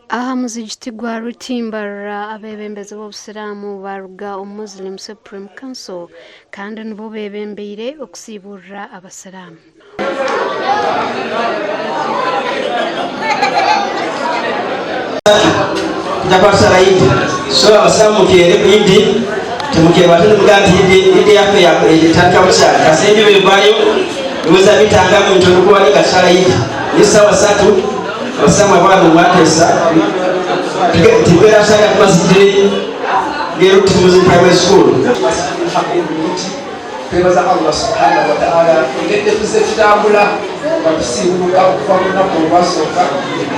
aha muzigiti gwa Rutimbara abebembezi b'Obusiramu baruga Muslim Supreme Council kandi nibo bebembeire okusibura abasiramu. Ndabasala yidi so abasiramu kiyere kuyidi temukye batene mugati yidi yafe yakwe tanka bushaka kasenje bebayo uza bitanga mu ntondo ko bali kasala yidi ni sawa satu abasiramu abantu batesa tibera saya masjid Geru Muslim Primary School. Twebaza Allah subhanahu wa ta'ala ngende tuzekitambula bakusibuka okufuna ku basoka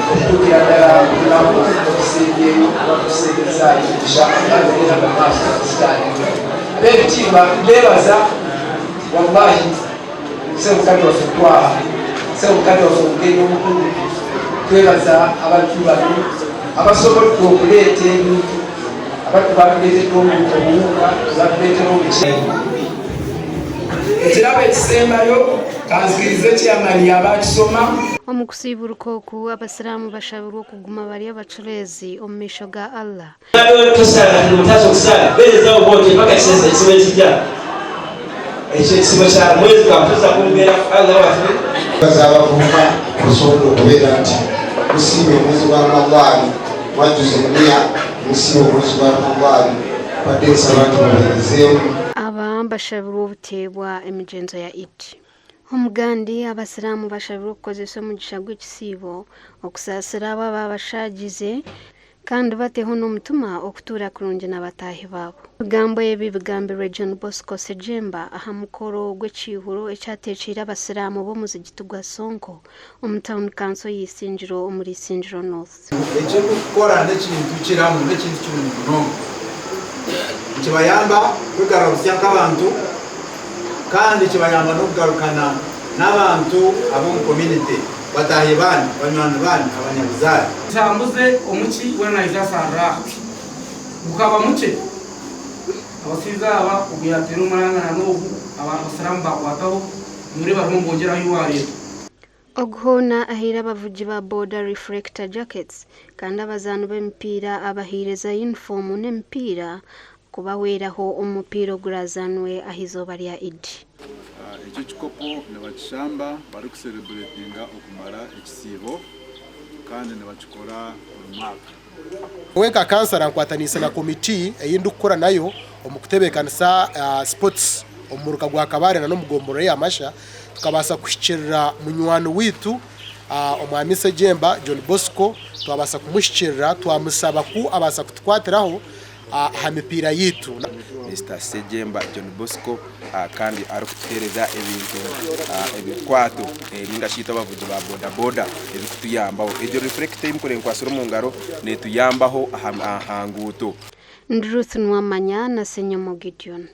okutuukira ddala kulamu okusingeyo bakusengeza inshallah era bamaso kustani bebitiibwa bebaza wallahi sebukati waffe twaha sebukati waffe omugeni omukulu twebaza abantu bano abasobola okuleeta ebintu abantu bakuleetera omuwuka bakuleetera omukyeri ekirabo ekisembayo kanzikirize kyamali abakisoma omukusiburuka oku abasiramu bashabirwa okuguma bari abaculezi omu maisho ga Allah tusala mutazo kusala bereza obote mpaka kisese kisibe kijja ekyo kisibe kya mwezi kafuza kumbera Allah wafe bazaba kuva kusobola okubeera nti musibe omwezi gwa Ramadhan wajuze nia musibe omwezi gwa Ramadhan badensa abantu baberezeemu bashabirwa obuteebwa emigenzo ya Eid. Omugandi abasiramu bashabirwa okukozesa omugisha gw'ekisiibo okusaasira abo ababashagize kandi bateho n'omutuma okutuura kurungi n'abataahi baabo. Ebigambo ebi bigambirwe John Bosco Sejemba aha mukoro gw'ekihuro ekyateekire abasiramu b'omuzigiti gwa Sonko omu town council y'Isingiro omuri Isingiro North. Ekyokukora n'ekintu kiramu n'ekintu kirungi munonga kibayamba kugarukya nk'abantu kandi kibayamba n'okugarukana n'abantu ab'omu community batahi bani banywani bani abanyabuzaari sambuze omuki wenaiza sarra bukaba muke abasiza aba kuguyatera umurangana n'obu abasiramu bakwataho muri barimo bongera yuware Oghona ahira abavugi ba border reflector jackets kandi abazaani b'emipiira abahireza uniform n'emipiira kubaweeraho omupiira ogurazaanwe ah'izooba lya Eid. Ekyo kikopo ne bakishamba bari kucelebratinga okumara ekisiibo kandi ne bakikora buli mwaka. Wenka kansara nkwatanisa na komiti eyindi kukora nayo omukutebekanisa sports omuruka gwa Kabare na n'omugomboro y'amasha tukabasa kushikirira munywani witu omwami Sejemba John Bosco twabasa kumushikirira twamusaba ku abasa kutukwatiraho ha mipira yitu. Mr. Sejemba John Bosco kandi ari kutuhereza ebintu ebikwato ninga shita bavuga ba boda boda ebikutuyambaho ejo reflector imkore nkwasoro mu ngaro netuyambaho ahanguto. Ruth Nwamanya na Senyomo Gideon.